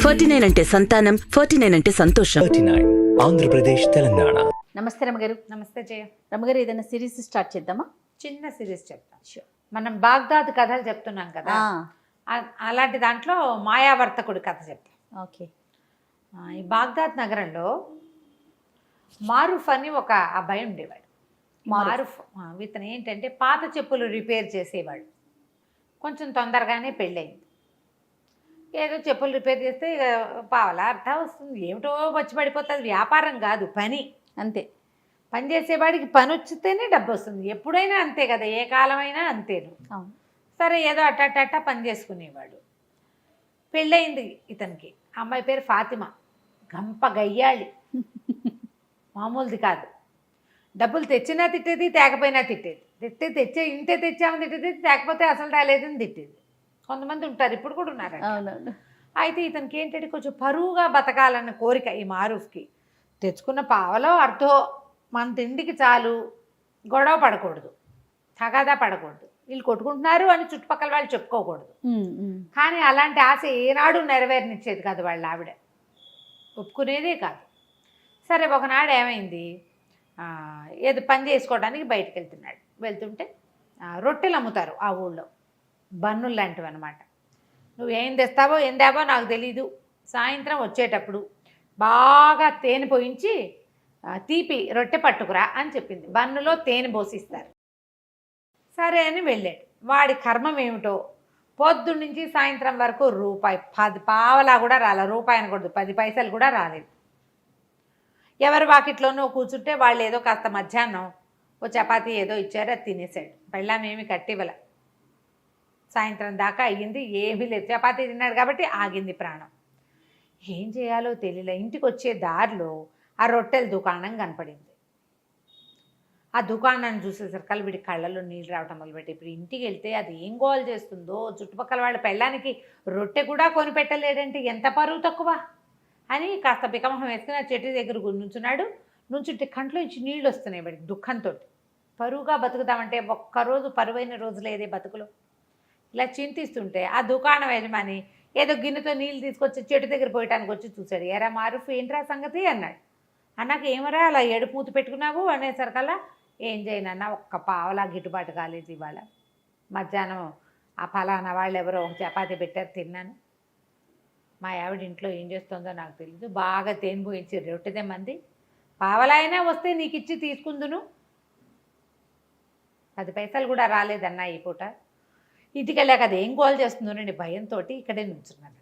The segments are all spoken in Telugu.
49 అంటే సంతానం, 49 అంటే సంతోషం. 39 ఆంధ్రప్రదేశ్ తెలంగాణ. నమస్తే రమగారు. నమస్తే జయ. రమగారు ఏదైనా సిరీస్ స్టార్ట్ చేద్దామా? చిన్న సిరీస్ చెప్తాను. మనం బాగ్దాద్ కథలు చెప్తున్నాం కదా, అలాంటి దాంట్లో మాయావర్తకుడి కథ చెప్తాం. ఓకే. ఈ బాగ్దాద్ నగరంలో మారూఫ్ అని ఒక అబ్బాయి ఉండేవాడు. మారూఫ్ ఇతను ఏంటంటే పాత చెప్పులు రిపేర్ చేసేవాడు. కొంచెం తొందరగానే పెళ్ళయింది. ఏదో చెప్పులు రిపేర్ చేస్తే ఇక పావలా అర్థం వస్తుంది, ఏమిటో వచ్చి పడిపోతుంది. వ్యాపారం కాదు, పని. అంతే. పని చేసేవాడికి పని వచ్చితేనే డబ్బు వస్తుంది. ఎప్పుడైనా అంతే కదా, ఏ కాలమైనా అంతేను. అవును. సరే ఏదో అట్ట పని చేసుకునేవాడు. పెళ్ళయింది ఇతనికి. అమ్మాయి పేరు ఫాతిమా. గంప గయ్యాళి, మామూలుది కాదు. డబ్బులు తెచ్చినా తిట్టేది, తేకపోయినా తిట్టేది. ఇంతే తెచ్చామని తిట్టేది, తేకపోతే అసలు రాలేదని తిట్టేది. కొంతమంది ఉంటారు, ఇప్పుడు కూడా ఉన్నారు. అవునవును. అయితే ఇతనికి ఏంటంటే కొంచెం పరువుగా బతకాలన్న కోరిక ఈ మారూఫ్కి. తెచ్చుకున్న పావలో అర్థో మన తిండికి చాలు, గొడవ పడకూడదు, తగాదా పడకూడదు, వీళ్ళు కొట్టుకుంటున్నారు అని చుట్టుపక్కల వాళ్ళు చెప్పుకోకూడదు. కానీ అలాంటి ఆశ ఏనాడు నెరవేరనిచ్చేది కాదు వాళ్ళ ఆవిడ, ఒప్పుకునేదే కాదు. సరే ఒకనాడు ఏమైంది, ఏదో పని చేసుకోవడానికి బయటకు వెళ్తుంటే రొట్టెలు అమ్ముతారు ఆ ఊళ్ళో, బన్నులు లాంటివి అనమాట. నువ్వు ఏం తెస్తావో ఏం తేవో నాకు తెలీదు, సాయంత్రం వచ్చేటప్పుడు బాగా తేనె పోయించి తీపి రొట్టె పట్టుకురా అని చెప్పింది. బన్నులో తేనె పోసిస్తారు. సరే అని వెళ్ళాడు. వాడి కర్మం ఏమిటో, పొద్దున్న నుంచి సాయంత్రం వరకు రూపాయి 10 పావలా కూడా రాలేదు. రూపాయి అనకూడదు, 10 పైసలు కూడా రాలేదు. ఎవరి వాకిట్లోనూ కూర్చుంటే వాళ్ళు ఏదో కాస్త మధ్యాహ్నం ఓ చపాతీ ఏదో ఇచ్చారు, అది తినేసాడు. పెళ్ళామేమి కట్టివ్వల. సాయంత్రం దాకా అయ్యింది, ఏమీ లేదు. చపాతీ తిన్నాడు కాబట్టి ఆగింది ప్రాణం. ఏం చేయాలో తెలియలే. ఇంటికి వచ్చే దారిలో ఆ రొట్టెల దుకాణం కనపడింది. ఆ దుకాణాన్ని చూసేసరికి వీడి కళ్ళలో నీళ్ళు రావటం మొదలుపెట్టి, ఇప్పుడు ఇంటికి వెళ్తే అది ఏం గోల్ చేస్తుందో, చుట్టుపక్కల వాళ్ళ పెళ్ళానికి రొట్టె కూడా కొనిపెట్టలేడంటే ఎంత పరువు తక్కువ అని కాస్త బికమహం వేసుకుని ఆ చెట్టు దగ్గర నుంచుంటే కంట్లో నుంచి నీళ్ళు వస్తున్నాయి వాడికి దుఃఖంతో. పరువుగా బతుకుదామంటే ఒక్కరోజు పరువైన రోజు లేదే బతుకులో. ఇలా చింతిస్తుంటే ఆ దుకాణం యజమాని ఏదో గిన్నెతో నీళ్ళు తీసుకొచ్చి చెట్టు దగ్గర పోయటానికి వచ్చి చూశాడు. ఎరా మారూఫ్, ఏంట్రా సంగతి అన్నాడు. అన్నాక ఏమరా అలా ఏడుపు మూతి పెట్టుకున్నావు అనేసరికల్లా, ఏం చేయనన్నా ఒక్క పావలా గిట్టుబాటు కాలేదు ఇవాళ. మధ్యాహ్నం ఆ ఫలానా వాళ్ళు ఎవరో ఒక చపాతీ పెట్టారు, తిన్నాను. మా ఆవిడ ఇంట్లో ఏం చేస్తుందో నాకు తెలీదు, బాగా తేనె పోయించి రొట్టెదే మంది, పావలా అయినా వస్తే నీకు ఇచ్చి తీసుకుందును, 10 పైసలు కూడా రాలేదన్నా ఈ పూట. ఇంటికి వెళ్ళాక అది ఏం గోల్ చేస్తుందోనండి భయంతో ఇక్కడే నుంచున్నాను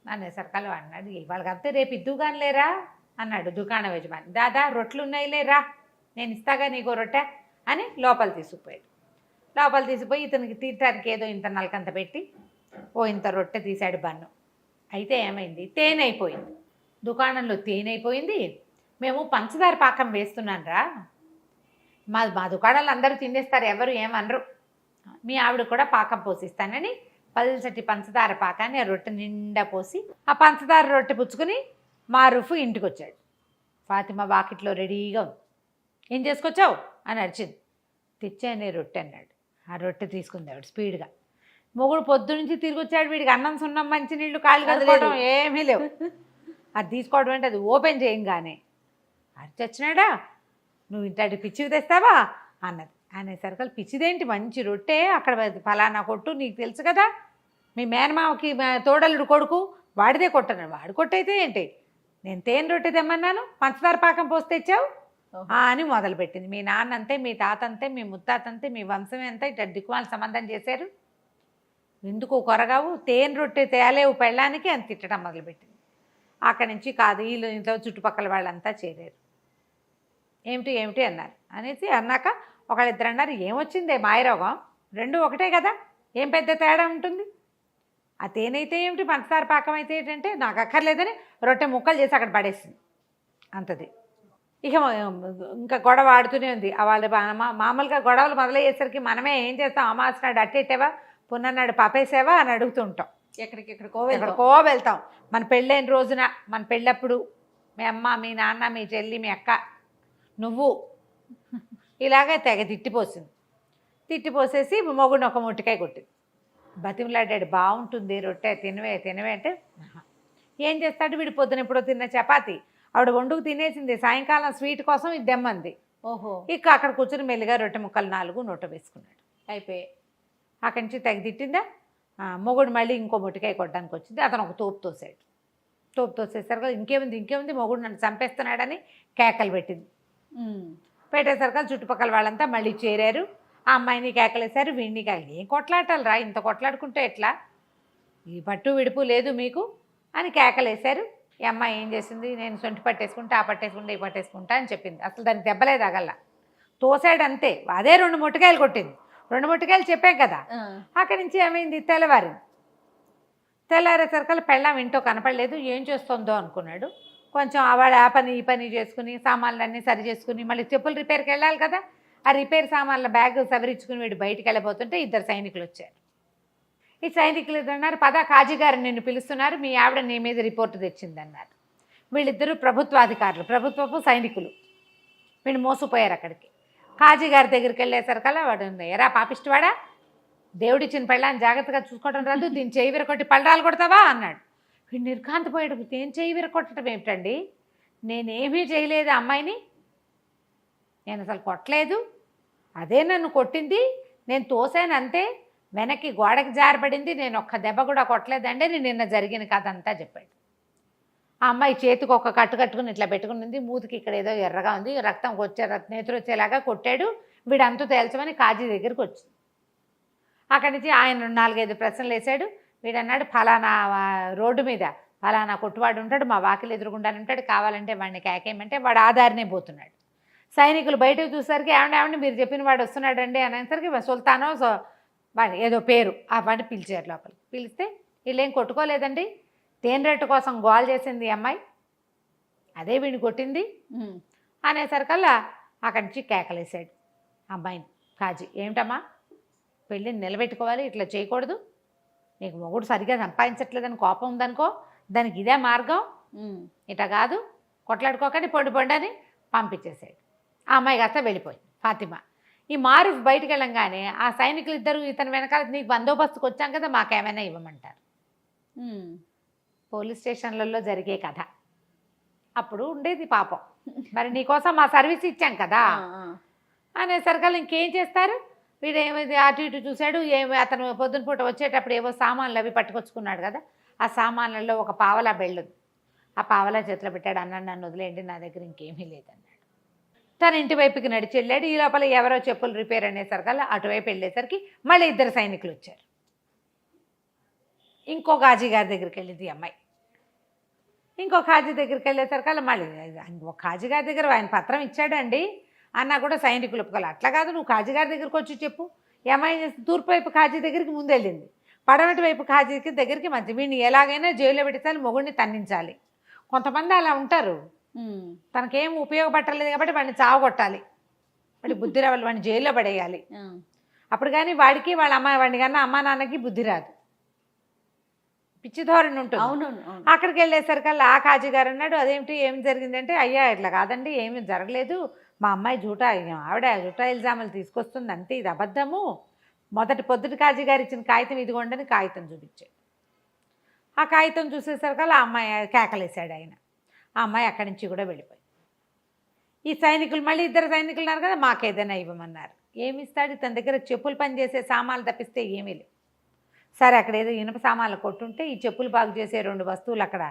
అనేసరికల్లా అన్నాడు. వాళ్ళకంతే రేపు ఇద్దుగాని లేరా అన్నాడు దుకాణం యజమాని. దాదా రొట్టెలు ఉన్నాయి లేరా, నేను ఇస్తాగా నీకో రొట్టె అని లోపల తీసుకుపోయి ఇతనికి తీర్చడానికి ఏదో ఇంత నలకంత పెట్టి ఇంత రొట్టె తీశాడు బన్ను. అయితే ఏమైంది, తేనె అయిపోయింది దుకాణంలో. తేనె అయిపోయింది. మేము పంచదార పాకం వేస్తున్నాను రా, మా దుకాణాలు అందరూ తినేస్తారు, ఎవరు ఏమనరు, మీ ఆవిడ కూడా పాకం పోసిస్తానని పల్చటి పంచదార పాకాన్ని ఆ రొట్టె నిండా పోసి ఆ పంచదార రొట్టె పుచ్చుకుని మారూఫ్ ఇంటికి వచ్చాడు. ఫాతిమా వాకిట్లో రెడీగా ఉంది. ఏం చేసుకొచ్చావు అని అరిచింది. తెచ్చానే రొట్టె అన్నాడు. ఆ రొట్టె తీసుకుంది ఆవిడ స్పీడ్గా. మొగుడు పొద్దు నుంచి తిరిగి వచ్చాడు, వీడికి అన్నం సున్నం మంచినీళ్ళు కాళ్ళు కడుకోవడం ఏమీ లేవు. అది తీసుకోవడం అంటే అది ఓపెన్ చేయంగానే అరిచొచ్చినాడా, నువ్వు ఇంటి పిచ్చివి తెస్తావా అన్నది. అనేసరికి పిచ్చిదేంటి, మంచి రొట్టె అక్కడ ఫలానా కొట్టు, నీకు తెలుసు కదా, మీ మేనమామకి తోడలుడు కొడుకు వాడిదే కొట్టన్నాడు. వాడు కొట్టయితే ఏంటి, నేను తేనె రొట్టె తెమ్మన్నాను, పంచదార పాకం పోసి తెచ్చావు అని మొదలుపెట్టింది. మీ నాన్న అంతే, మీ తాత అంతే, మీ ముత్తాత అంతే, మీ వంశమే అంతా ఇట్లా దిక్కుమాల సంబంధం చేశారు, ఎందుకు కొరగావు, తేనె రొట్టె తేలేవు పెళ్ళానికి అని తిట్టడం మొదలుపెట్టింది. అక్కడి నుంచి కాదు, వీళ్ళు ఇంట్లో చుట్టుపక్కల వాళ్ళంతా చేరారు. ఏమిటి అన్నారు. అనేసి అన్నాక ఒకళ్ళిద్దరు అన్నారు, ఏమొచ్చిందే మాయరోగం, రెండు ఒకటే కదా, ఏం పెద్ద తేడా ఉంటుంది, ఆ తేనె అయితే ఏమిటి, పంచదార పాకం అయితే ఏంటంటే నాకు అక్కర్లేదని రొట్టె ముక్కలు చేసి అక్కడ పడేసింది. అంతది. ఇక ఇంకా గొడవ ఆడుతూనే ఉంది. వాళ్ళు మామూలుగా గొడవలు మొదలయ్యేసరికి మనమే ఏం చేస్తాం, అమావాస్య నాడు అట్టేసావా, పున్ననాడు పపేసావా అని అడుగుతుంటాం. ఎక్కడికో వెళ్తాం. మన పెళ్ళైన రోజున, మన పెళ్ళప్పుడు మీ అమ్మ, మీ నాన్న, మీ చెల్లి, మీ అక్క, నువ్వు ఇలాగే తెగ తిట్టిపోసేసి మొగుడిని ఒక ముట్టికాయ కొట్టింది. బతిమలాడాడు, బాగుంటుంది రొట్టె, తినవే అంటే ఏం చేస్తాడు వీడు పొద్దున ఎప్పుడో తిన్న చపాతి ఆవిడ వండుకు తినేసింది, సాయంకాలం స్వీట్ కోసం ఇది దెమ్మంది. ఓహో. ఇక అక్కడ కూర్చుని మెల్లిగా రొట్టె ముక్కలు 4 నోట వేసుకున్నాడు. అయిపోయి అక్కడి నుంచి తెగ తిట్టిందా. మొగుడు మళ్ళీ ఇంకో మొట్టికాయ కొట్టడానికి వచ్చింది. అతను ఒక తోపు తోసాడు. తోపు తోసేసరికి ఇంకేముంది మొగుడు నన్ను చంపేస్తున్నాడని కేకలు పెట్టింది. పెట్టేసరికి చుట్టుపక్కల వాళ్ళంతా మళ్ళీ చేరారు. ఆ అమ్మాయిని కేకలేశారు, వీడిని ఏం కొట్లాటాలు రా, ఇంత కొట్లాడుకుంటే ఎట్లా, ఈ పట్టు విడుపు లేదు మీకు అని కేకలేశారు. ఈ అమ్మాయి ఏం చేసింది, నేను సొంటి పట్టేసుకుంటా, ఆ పట్టేసుకుంటా, ఈ పట్టేసుకుంటా అని చెప్పింది. అసలు దానికి దెబ్బలే తగల్లా, తోసాడు అంతే. అదే 2 మొట్టికాయలు కొట్టింది. 2 మొట్టికాయలు చెప్పాం కదా. అక్కడి నుంచి ఏమైంది, తెల్లారేసరికల్లా పెళ్ళాం ఇంట్లో కనపడలేదు. ఏం చేస్తుందో అనుకున్నాడు. కొంచెం ఆవిడ ఆ పని ఈ పని చేసుకుని సామాన్లన్నీ సరి చేసుకుని మళ్ళీ చెప్పులు రిపేర్కి వెళ్ళాలి కదా. ఆ రిపేర్ సామాన్ల బ్యాగ్ సవరించుకుని వీడు బయటికి వెళ్ళబోతుంటే 2 సైనికులు వచ్చారు. ఈ సైనికులు అన్నారు, పదా కాజీ గారు నిన్ను పిలుస్తున్నారు, మీ ఆవిడ నీ మీద రిపోర్టు తెచ్చిందన్నారు. వీళ్ళిద్దరూ ప్రభుత్వాధికారులు, ప్రభుత్వపు సైనికులు. వీళ్ళు మోసపోయారు అక్కడికి. కాజీ గారి దగ్గరికి వెళ్ళేసరికల్లా వాడు, ఎరా పాపిష్టివాడా, దేవుడిచ్చిన పెళ్ళాన్ని జాగ్రత్తగా చూసుకోవడం రాదు, దీన్ని చేయి విరకొట్టి పళ్ళరాలు కొడతావా అన్నాడు. వీడు నిర్ఘాంతపోయాడు. నేను చేయి విరకొట్టడం ఏమిటండి, నేనేమీ చేయలేదు అమ్మాయిని, నేను అసలు కొట్టలేదు, అదే నన్ను కొట్టింది, నేను తోసాను అంతే, వెనక్కి గోడకి జారబడింది, నేను ఒక్క దెబ్బ కూడా కొట్టలేదండి, నేను నిన్న జరిగిన కథ అంతా చెప్పాడు. ఆ అమ్మాయి చేతికి ఒక కట్టు కట్టుకుని ఇట్లా పెట్టుకునింది, మూతికి ఇక్కడ ఏదో ఎర్రగా ఉంది, రక్తం నేతులు వచ్చేలాగా కొట్టాడు, వీడంతా తేల్చమని కాజీ దగ్గరికి వచ్చింది. అక్కడి నుంచి ఆయన 4-5 ప్రశ్నలు వేశాడు. వీడన్నాడు, ఫలానా రోడ్డు మీద ఫలానా కొట్టువాడు ఉంటాడు, మా వాకిలు ఎదురుగుండానే ఉంటాడు, కావాలంటే వాడిని కేకేయమంటే వాడు ఆధారనే పోతున్నాడు. సైనికులు బయటకు చూసరికి ఏమండి మీరు చెప్పిన వాడు వస్తున్నాడండి అనేసరికి సుల్తానో వాడు ఏదో పేరు ఆ వాడిని పిలిచారు లోపలికి. పిలిస్తే వీళ్ళేం కొట్టుకోలేదండి, తేనెరెట్టు కోసం గోల్ చేసింది ఈ అమ్మాయి, అదే వీడిని కొట్టింది అనేసరికల్లా అక్కడి నుంచి కేకలేసాడు అమ్మాయిని కాజీ. ఏమిటమ్మా, పెళ్ళిని నిలబెట్టుకోవాలి, ఇట్లా చేయకూడదు, నీకు మొగుడు సరిగ్గా సంపాదించట్లేదని కోపం ఉందనుకో, దానికి ఇదే మార్గం, ఇట కాదు, కొట్లాడుకోకండి, పొండి అని పంపించేసాడు. ఆ అమ్మాయి కాస్త వెళ్ళిపోయింది ఫాతిమా. ఈ మారు బయటికి వెళ్ళంగానే ఆ సైనికులు ఇద్దరు ఇతని వెనకాల, నీకు బందోబస్తుకు వచ్చాం కదా, మాకేమైనా ఇవ్వమంటారు. పోలీస్ స్టేషన్లలో జరిగే కథ అప్పుడు ఉండేది పాపం. మరి నీకోసం మా సర్వీస్ ఇచ్చాం కదా అనేసరికల్లా ఇంకేం చేస్తారు. వీడు ఏమైంది అటు ఇటు చూశాడు. అతను పొద్దున పూట వచ్చేటప్పుడు ఏవో సామాన్లు అవి పట్టుకొచ్చుకున్నాడు కదా, ఆ సామాన్లలో ఒక పావలా బెళ్ళుంది. ఆ పావలా చేతిలో పెట్టాడు. అన్నాడు, నన్ను వదిలేయండి, నా దగ్గర ఇంకేమీ లేదన్నాడు. తన ఇంటి వైపుకి నడిచి వెళ్ళాడు. ఈ లోపల ఎవరో చెప్పులు రిపేర్ అనేసరికల్లా అటువైపు వెళ్ళేసరికి మళ్ళీ 2 సైనికులు వచ్చారు. ఇంకో కాజీ గారి దగ్గరికి వెళ్ళింది ఈ అమ్మాయి. ఇంకో కాజీ దగ్గరికి వెళ్ళేసరికల్లా మళ్ళీ ఇంకో కాజీ గారి దగ్గర ఆయన పత్రం ఇచ్చాడండి అన్నా కూడా సైనికులు ఒప్పుకోవాలి. అట్లా కాదు, నువ్వు కాజీ గారి దగ్గరికి వచ్చి చెప్పు. ఈ అమ్మాయి తూర్పు వైపు కాజీ దగ్గరికి ముందు వెళ్ళింది, పడమటి వైపు కాజీ దగ్గరికి మంచి. వీడిని ఎలాగైనా జైల్లో పెట్టాలి, మొగుడిని తన్నించాలి. కొంతమంది అలా ఉంటారు, తనకేం ఉపయోగపట్టలేదు కాబట్టి వాడిని చావగొట్టాలి, వాడి బుద్ధి రావాలి, వాడిని జైల్లో పడేయాలి. అప్పుడు కానీ వాడికి వాళ్ళ వాడిని కన్నా అమ్మా నాన్నకి బుద్ధి రాదు, పిచ్చి ధోరణి ఉంటుంది. అవునవును. అక్కడికి వెళ్ళేసరికల్లా ఆ కాజీ గారు అన్నాడు, అదేమిటి ఏం జరిగిందంటే, అయ్యా ఇట్లా కాదండి, ఏమీ జరగలేదు, మా అమ్మాయి ఆవిడ జూటా ఇల్జాములు తీసుకొస్తుంది అంతే, ఇది అబద్ధము. పొద్దుటి కాజీ గారు ఇచ్చిన కాగితం ఇదిగోండని కాగితం చూపించాడు. ఆ కాగితం చూసేసరికల్లా ఆ అమ్మాయి కేకలేశాడు ఆయన. ఆ అమ్మాయి అక్కడి నుంచి కూడా వెళ్ళిపోయింది. ఈ సైనికులు మళ్ళీ 2 సైనికులు ఉన్నారు కదా, మాకేదైనా ఇవ్వమన్నారు. ఏమి ఇస్తాడు, తన దగ్గర చెప్పులు పని చేసే సామాన్లు తప్పిస్తే ఏమీ లేవు. సరే, అక్కడ ఏదో ఇనుప సామాన్లు కొట్టుంటే ఈ చెప్పులు బాగు చేసే 2 వస్తువులు అక్కడ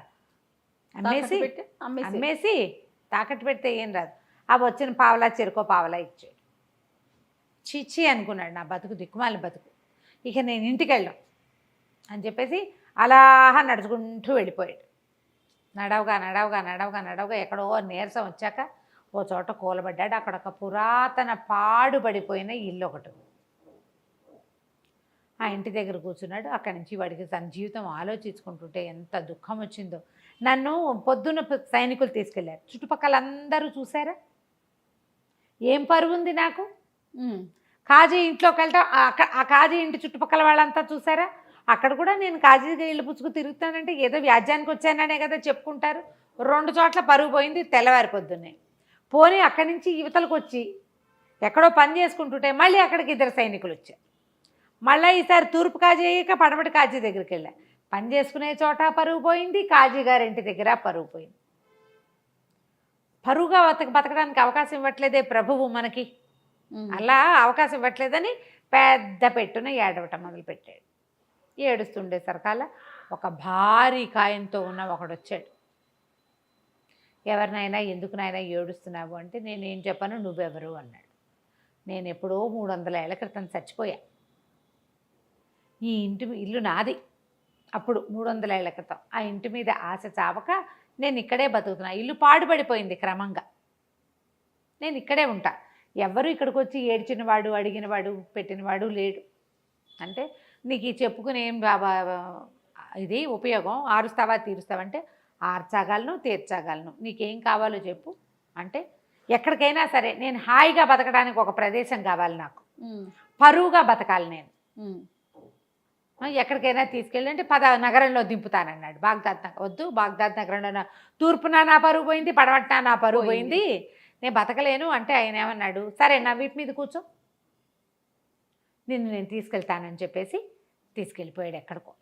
అమ్మేసి తాకట్టు పెడితే ఏం రాదు. అవి వచ్చిన పావలా చెరుకో పావలా ఇచ్చాడు. చిచ్చి అనుకున్నాడు, నా బతుకు దిక్కుమాలి బతుకు, ఇక నేను ఇంటికి వెళ్ళాం అని చెప్పేసి అలా నడుచుకుంటూ వెళ్ళిపోయాడు. నడవగా ఎక్కడో నీరసం వచ్చాక ఓ చోట కూలబడ్డాడు. అక్కడ ఒక పురాతన పాడుపడిపోయిన ఇల్లు ఒకటి. ఆ ఇంటి దగ్గర కూర్చున్నాడు. అక్కడి నుంచి వాడికి తన జీవితం ఆలోచించుకుంటుంటే ఎంత దుఃఖం వచ్చిందో. నన్ను పొద్దున్న సైనికులు తీసుకెళ్లారు, చుట్టుపక్కల అందరూ చూసారా, ఏం పరువు ఉంది నాకు. కాజీ ఇంట్లోకి వెళ్తా, ఆ కాజీ ఇంటి చుట్టుపక్కల వాళ్ళంతా చూసారా, అక్కడ కూడా నేను కాజీగా ఇల్లు పుచ్చుకు తిరుగుతానంటే ఏదో వ్యాజ్యానికి వచ్చాననే కదా చెప్పుకుంటారు. 2 చోట్ల పరుగు పోయింది తెల్లవారి పొద్దున్నే. పోనీ అక్కడి నుంచి యువతలకు వచ్చి ఎక్కడో పని చేసుకుంటుంటే మళ్ళీ అక్కడికి 2 సైనికులు వచ్చారు. మళ్ళీ ఈసారి తూర్పు కాజీ అయ్యాక పడమటి కాజీ దగ్గరికి వెళ్ళా. పని చేసుకునే చోట పరువు పోయింది, కాజీ గారింటి దగ్గర పరువు పోయింది. పరువుగా బతకడానికి అవకాశం ఇవ్వట్లేదే ప్రభువు మనకి. అలా అవకాశం ఇవ్వట్లేదని పెద్ద పెట్టున ఏడవటం మొదలుపెట్టాడు. ఏడుస్తుండేసరికల్లా ఒక భారీ కాయంతో ఉన్న ఒకడు వచ్చాడు. ఎవరినైనా ఎందుకునైనా ఏడుస్తున్నావు అంటే నేనేం చెప్పను, నువ్వెవరు అన్నాడు. నేను ఎప్పుడో 300 ఏళ్ల క్రితం చచ్చిపోయా. ఈ ఇల్లు నాది. అప్పుడు 300 ఏళ్ల క్రితం ఆ ఇంటి మీద ఆశ చావక నేను ఇక్కడే బతుకుతున్నా. ఇల్లు పాడుపడిపోయింది క్రమంగా. నేను ఇక్కడే ఉంటా. ఎవరు ఇక్కడికి వచ్చి ఏడ్చినవాడు, అడిగినవాడు, పెట్టినవాడు లేడు. అంటే నీకు ఈ చెప్పుకుని ఏం ఇది ఉపయోగం, ఆరుస్తావా తీరుస్తావంటే ఆర్చగలను, తీర్చగలను, నీకేం కావాలో చెప్పు అంటే ఎక్కడికైనా సరే నేను హాయిగా బతకడానికి ఒక ప్రదేశం కావాలి, నాకు పరువుగా బతకాలి, నేను ఎక్కడికైనా తీసుకెళ్ళి అంటే నగరంలో దింపుతానన్నాడు. బాగ్దాద్ వద్దు, బాగ్దాద్ నగరంలో తూర్పున నా పరువు పోయింది, పడమట్న నా పరువు పోయింది, నేను బతకలేను అంటే ఆయన ఏమన్నాడు, సరే నా వీపు మీద కూర్చో, నిన్ను నేను తీసుకెళ్తానని చెప్పేసి తీసుకెళ్ళిపోయాడు.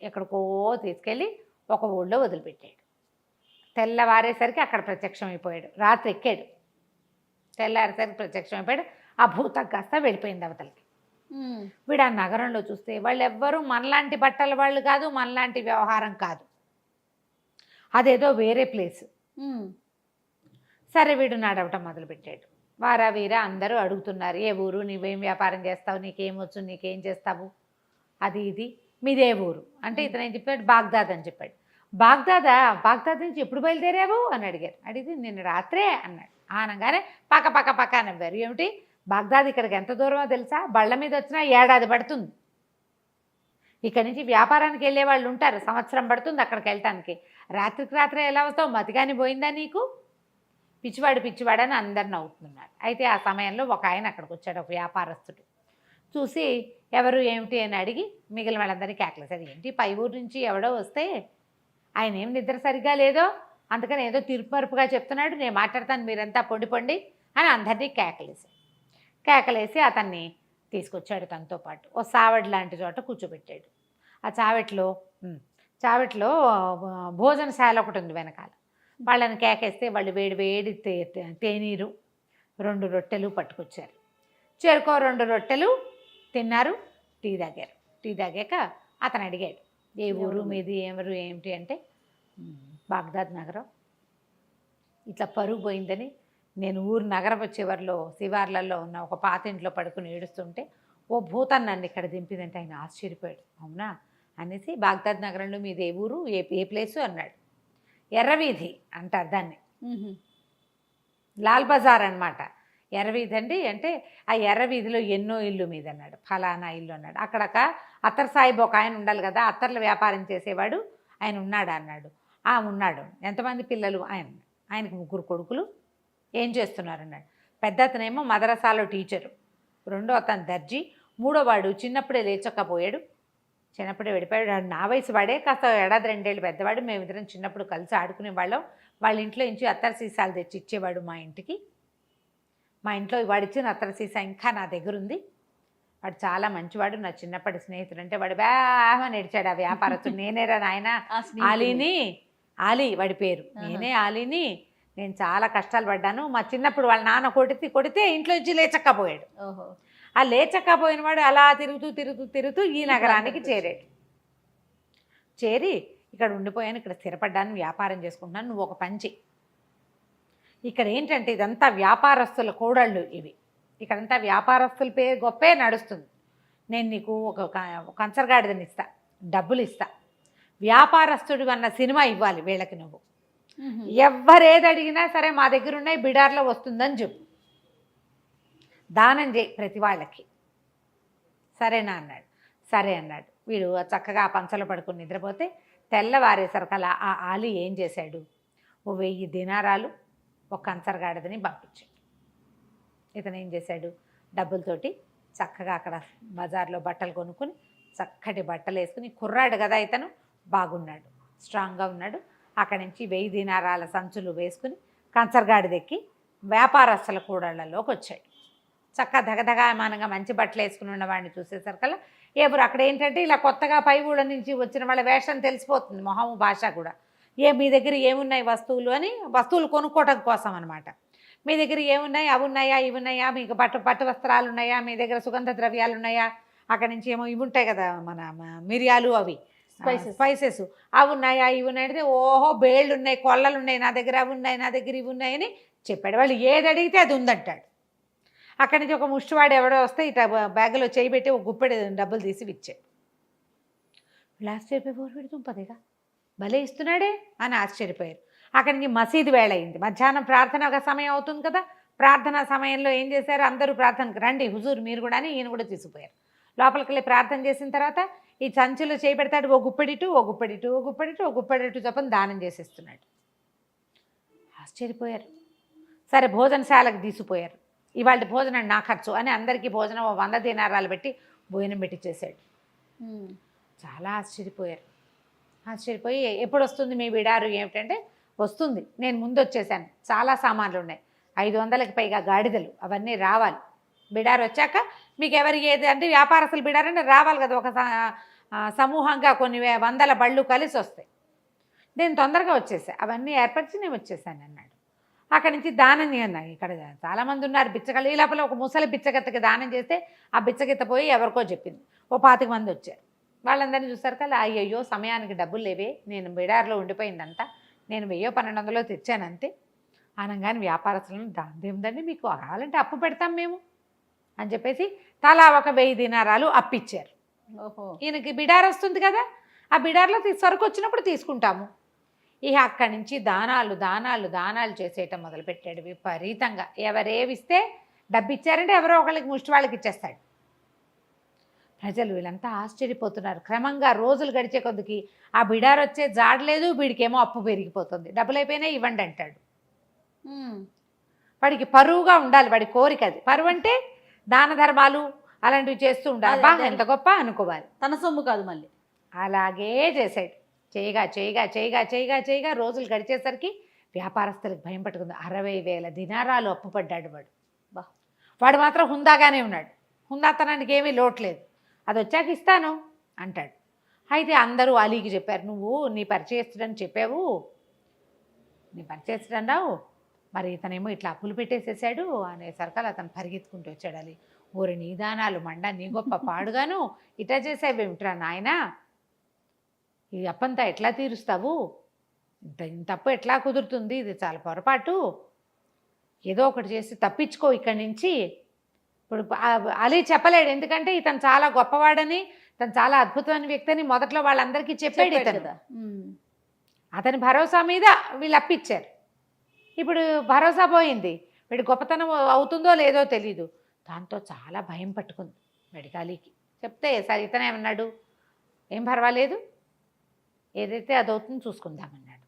ఎక్కడికో తీసుకెళ్ళి ఒక ఊళ్ళో వదిలిపెట్టాడు. తెల్లవారేసరికి అక్కడ ప్రత్యక్షం అయిపోయాడు. రాత్రి ఎక్కాడు, తెల్లారేసరికి ప్రత్యక్షం అయిపోయాడు. ఆ భూతం కాస్త వెళ్ళిపోయింది అవతలకి. వీడు ఆ నగరంలో చూస్తే వాళ్ళు ఎవ్వరూ మనలాంటి బట్టల వాళ్ళు కాదు, మనలాంటి వ్యవహారం కాదు, అదేదో వేరే ప్లేస్. సరే వీడు నడవటం మొదలుపెట్టాడు. వారా వీరా అందరూ అడుగుతున్నారు, ఏ ఊరు, నువ్వేం వ్యాపారం చేస్తావు, నీకేమొచ్చు, నీకేం చేస్తావు, అది ఇది, మీదే ఊరు అంటే ఇతను ఏం చెప్పాడు, బాగ్దాద్ అని చెప్పాడు. బాగ్దాద్ నుంచి ఎప్పుడు బయలుదేరావు అని అడిగారు. అడిగితే నిన్న రాత్రే అన్నాడు. అనగానే పక్క పక్క పక్క నవ్వారు. ఏమిటి బాగ్దాద్ ఇక్కడికి ఎంత దూరమో తెలుసా, బళ్ళ మీద వచ్చినా 1 ఏడాది పడుతుంది. ఇక్కడి నుంచి వ్యాపారానికి వెళ్ళే వాళ్ళు ఉంటారు, సంవత్సరం పడుతుంది అక్కడికి వెళ్ళటానికి. రాత్రికి రాత్రే ఎలా వస్తావు, మతిగాని పోయిందా నీకు, పిచ్చివాడని అందరు నవ్వుతున్నారు. అయితే ఆ సమయంలో ఒక ఆయన అక్కడికి వచ్చాడు, ఒక వ్యాపారస్తుడు. చూసి ఎవరు ఏమిటి అని అడిగి మిగిలిన వాళ్ళందరినీ కేకలేసాడు. ఏంటి పై ఊరు నుంచి ఎవడో వస్తే ఆయన ఏం నిద్ర సరిగ్గా లేదో, అందుకని ఏదో తీర్పుమరుపుగా చెప్తున్నాడు, నేను మాట్లాడతాను, మీరంతా పొండి అని అందరినీ కేకలేసి అతన్ని తీసుకొచ్చాడు. తనతో పాటు ఓ సావడి లాంటి చోట కూర్చోబెట్టాడు. ఆ చావట్లో భోజనశాల ఒకటి ఉంది వెనకాల. వాళ్ళని కేకేస్తే వాళ్ళు వేడి తేనీరు 2 రొట్టెలు పట్టుకొచ్చారు. చేరుకో 2 రొట్టెలు తిన్నారు, టీ తాగారు. టీ తాగాక అతను అడిగాడు, ఏ ఊరు మీది, ఎవరు ఏమిటి అంటే బాగ్దాద్ నగరం, ఇట్లా పరుగు పోయిందని నేను ఊరు నగరపు చివరిలో శివార్లలో ఉన్న ఒక పాత ఇంట్లో పడుకుని ఏడుస్తుంటే ఓ భూతం నన్ను ఇక్కడ దింపిందంటే ఆయన ఆశ్చర్యపోయాడు. అవునా అనేసి బాగ్దాద్ నగరంలో మీది ఏ ఊరు, ఏ ప్లేసు అన్నాడు. ఎర్రవీధి అంటారు దాన్ని, లాల్ బజార్ అనమాట. ఎర్రవీధి అండి అంటే ఆ ఎర్రవీధిలో ఎన్నో ఇల్లు మీద అన్నాడు, ఫలానా ఇల్లు అన్నాడు. అక్కడక అత్తర్ సాహిబ్ ఒక ఆయన ఉండాలి కదా, అత్తర్ల వ్యాపారం చేసేవాడు ఆయన ఉన్నాడా అన్నాడు. ఉన్నాడు. ఎంతమంది పిల్లలు, ఆయనకు 3 కొడుకులు, ఏం చేస్తున్నారు అన్నాడు. పెద్ద అతనేమో మదరసాలో టీచరు, రెండో అతను దర్జీ, మూడో వాడు చిన్నప్పుడే లేచకపోయాడు, చిన్నప్పుడే వెళ్ళిపోయాడు. నా వయసు వాడే, కాస్త 1-2 ఏళ్ళు పెద్దవాడు. మేమిద్దరం చిన్నప్పుడు కలిసి ఆడుకునే వాళ్ళం. వాళ్ళ ఇంట్లో నుంచి అత్తర్ సీసాలు తెచ్చి ఇచ్చేవాడు మా ఇంటికి. మా ఇంట్లో వాడిచ్చిన అత్తర్ సీసా ఇంకా నా దగ్గర ఉంది. వాడు చాలా మంచివాడు, నా చిన్నప్పటి స్నేహితుడు. అంటే వాడు బాగా నడిచాడు ఆ వ్యాపారస్తుడు. నేనేరా నాయన ఆలీ వాడి పేరు, నేనే ఆలీని. నేను చాలా కష్టాలు పడ్డాను. మా చిన్నప్పుడు వాళ్ళ నాన్న కొడితే ఇంట్లో నుంచి లేచక్కపోయాడు. ఆ లేచక్కపోయిన వాడు అలా తిరుగుతూ ఈ నగరానికి చేరి ఇక్కడ ఉండిపోయాను, ఇక్కడ స్థిరపడ్డాను, వ్యాపారం చేసుకుంటున్నాను, నువ్వు ఒక పంచి. ఇక్కడ ఏంటంటే ఇదంతా వ్యాపారస్తుల కోడళ్ళు ఇవి, ఇక్కడంతా వ్యాపారస్తుల పేరు గొప్పే నడుస్తుంది. నేను నీకు ఒక కంచరగాడిదని ఇస్తా, డబ్బులు ఇస్తా, వ్యాపారస్తుడు అన్న సినిమా ఇవ్వాలి వీళ్ళకి. నువ్వు ఎవరేది అడిగినా సరే మా దగ్గర ఉన్నాయి, బిడార్లో వస్తుందని చెప్పు, దానం చేయి ప్రతి వాళ్ళకి, సరేనా అన్నాడు. సరే అన్నాడు. వీడు చక్కగా ఆ పంచలో పడుకుని నిద్రపోతే తెల్లవారేసరికల్లా ఆ ఆలీ ఏం చేశాడు, ఓ 1000 దినారాలు ఒక కంచరగాడిదని పంపించాడు. ఇతను ఏం చేశాడు, డబ్బులతోటి చక్కగా అక్కడ బజార్లో బట్టలు కొనుక్కుని చక్కటి బట్టలు వేసుకుని, కుర్రాడు కదా ఇతను, బాగున్నాడు, స్ట్రాంగ్గా ఉన్నాడు. అక్కడి నుంచి 1000 దినారాల సంచులు వేసుకుని కంచరగాడి దెక్కి వ్యాపారస్తుల కూడళ్లలోకి వచ్చాడు. చక్కగా దగదగామానంగా మంచి బట్టలు వేసుకుని ఉన్న వాడిని చూసేసరికల్లా ఎవరు అక్కడ ఏంటంటే ఇలా కొత్తగా పై ఊళ్ళ నుంచి వచ్చిన వాళ్ళ వేషం తెలిసిపోతుంది, మొహము భాష కూడా. మీ దగ్గర ఏమున్నాయి వస్తువులు అని, వస్తువులు కొనుక్కోవటం కోసం అనమాట. మీ దగ్గర ఏమున్నాయి, అవి ఉన్నాయా, ఇవి ఉన్నాయా, మీకు పట్టు వస్త్రాలు ఉన్నాయా, మీ దగ్గర సుగంధ ద్రవ్యాలు ఉన్నాయా, అక్కడి నుంచి ఏమో ఇవి ఉంటాయి కదా మన మిరియాలు, అవి స్పైసెస్ అవి ఉన్నాయా, ఇవి ఉన్నాయి అంటే ఓహో బేళ్ళు ఉన్నాయి, కొల్లలు ఉన్నాయి నా దగ్గర, అవి ఉన్నాయి నా దగ్గర, ఇవి ఉన్నాయని చెప్పాడు. వాళ్ళు ఏది అడిగితే అది ఉందంటాడు. అక్కడి నుంచి ఒక ముష్టివాడు ఎవడో వస్తే ఇట్లా బ్యాగులో చేయి పెట్టి ఒక గుప్పెడు డబ్బులు తీసి ఇచ్చాడు. వీళ్ళు ఆశ్చర్యపోయి వీడు తుంపదేగా భలే ఇస్తున్నాడే అని ఆశ్చర్యపోయారు. అక్కడి నుంచి మసీదు వేళ అయింది, మధ్యాహ్నం ప్రార్థన ఒక సమయం అవుతుంది కదా. ప్రార్థనా సమయంలో ఏం చేశారు, అందరూ ప్రార్థనకు రండి హుజూర్ మీరు కూడా అని ఈయన కూడా తీసుకుపోయారు. లోపలికి వెళ్ళి ప్రార్థన చేసిన తర్వాత ఈ సంచులో చేయి పెడతాడు, ఓ గుప్పెడిటు ఓ గుప్పెడిటు ఓ గుప్పెడిటు ఓ గుప్పెడిటు చెప్పని దానం చేసేస్తున్నాడు. ఆశ్చర్యపోయారు. సరే భోజనశాలకు తీసుకుపోయారు. ఇవాళ భోజనం నా ఖర్చు అని అందరికీ భోజనం 100 దీనారాలు పెట్టి భోజనం పెట్టి చేశాడు. చాలా ఆశ్చర్యపోయారు. ఆశ్చర్యపోయి ఎప్పుడు వస్తుంది మీ బిడారు ఏమిటంటే, వస్తుంది, నేను ముందు వచ్చేసాను, చాలా సామాన్లు ఉన్నాయి, 500కి పైగా గాడిదలు, అవన్నీ రావాలి. బిడారు వచ్చాక మీకు ఎవరికి ఏది అంటే వ్యాపారస్తులు బిడారంటే రావాలి కదా, ఒక సమూహంగా కొన్ని వందల బళ్ళు కలిసి వస్తాయి. నేను తొందరగా వచ్చేసాను, అవన్నీ ఏర్పరిచి నేను వచ్చేసాను అన్నాడు. అక్కడి నుంచి దానం అన్నాయి. ఇక్కడ చాలామంది ఉన్నారు బిచ్చగలు. ఈ లోపల ఒక ముసలి బిచ్చగత్తకి దానం చేస్తే ఆ బిచ్చగిత్త పోయి ఎవరికో చెప్పింది. ఓ 25 మంది వచ్చారు. వాళ్ళందరినీ చూస్తారు కదా, అయ్యయ్యో సమయానికి డబ్బులు లేవే, నేను బిడార్లో ఉండిపోయిందంతా, నేను 1000-1200 తెచ్చాను అంతే అనగానే వ్యాపారస్తులను దాందేముందండి మీకు కావాలంటే అప్పు పెడతాం మేము అని చెప్పేసి తలా ఒక 1000 దీనారాలు అప్పిచ్చారు. ఓహో, ఈయనకి బిడార్ వస్తుంది కదా, ఆ బిడార్లో సరుకు వచ్చినప్పుడు తీసుకుంటాము. ఇక అక్కడి నుంచి దానాలు చేసేయటం మొదలుపెట్టాడు విపరీతంగా. ఎవరేవిస్తే డబ్బు ఇచ్చారంటే ఎవరో ఒకళ్ళకి ముష్టి వాళ్ళకి ఇచ్చేస్తాడు. ప్రజలు వీళ్ళంతా ఆశ్చర్యపోతున్నారు. క్రమంగా రోజులు గడిచే కొద్దికి ఆ బిడార్ వచ్చే జాడలేదు, వీడికేమో అప్పు పెరిగిపోతుంది. డబ్బులు అయిపోయినా ఇవ్వండి అంటాడు. వాడికి పరువుగా ఉండాలి, వాడి కోరిక అది. పరువు అంటే దాన ధర్మాలు అలాంటివి చేస్తూ ఉండాలి. బాగా ఎంత గొప్ప అనుకోవాలి, తన సొమ్ము కాదు మళ్ళీ. అలాగే చేశాడు. చేయగా రోజులు గడిచేసరికి వ్యాపారస్తులకు భయం పట్టుకుంది. 60,000 దినారాలు అప్పు పడ్డాడు వాడు. వాడు మాత్రం హుందాగానే ఉన్నాడు, హుందాతనానికి ఏమీ లోట్లేదు. అది వచ్చాక ఇస్తాను అంటాడు. అయితే అందరూ అలీకి చెప్పారు, నువ్వు నీ పరిచయస్తుడని చెప్పావు, నీ పరిచయస్తుడన్నావు, మరి ఇతనేమో ఇట్లా అప్పులు పెట్టేసేసాడు అనేసరికల్ అతను పరిగెత్తుకుంటూ వచ్చాడు. అలీ, ఊరి నీ దానాలు మండ, నీ గొప్ప పాడుగాను ఇట్లా చేసావేమిట్రా నాయనా, ఈ అప్పంతా ఎట్లా తీరుస్తావు, ఇంత అప్పు ఎట్లా కుదురుతుంది, ఇది చాలా పొరపాటు, ఏదో ఒకటి చేసి తప్పించుకో ఇక్కడి నుంచి. ఇప్పుడు అలీ చెప్పలేడు, ఎందుకంటే ఇతను చాలా గొప్పవాడని, తను చాలా అద్భుతమైన వ్యక్తి అని మొదట్లో వాళ్ళందరికీ చెప్పాడు ఇతను. అతని భరోసా మీద వీళ్ళు అప్పిచ్చారు. ఇప్పుడు భరోసా పోయింది, వీడి గొప్పతనం అవుతుందో లేదో తెలీదు. దాంతో చాలా భయం పట్టుకుంది వీడికి. అలీకి చెప్తే సరే ఇతనేమన్నాడు, ఏం పర్వాలేదు, ఏదైతే అదవుతుందో చూసుకుందామన్నాడు.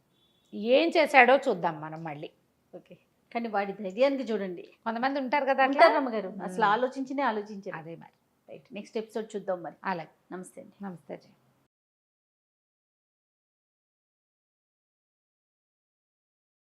ఏం చేశాడో చూద్దాం మనం మళ్ళీ. ఓకే, కానీ వాడి ధైర్యానికి చూడండి. కొంతమంది ఉంటారు కదా రమ్మగారు, అసలు ఆలోచించారు. అదే మరి. రైట్, నెక్స్ట్ ఎపిసోడ్ చూద్దాం మరి. అలాగే, నమస్తే అండి. నమస్తే.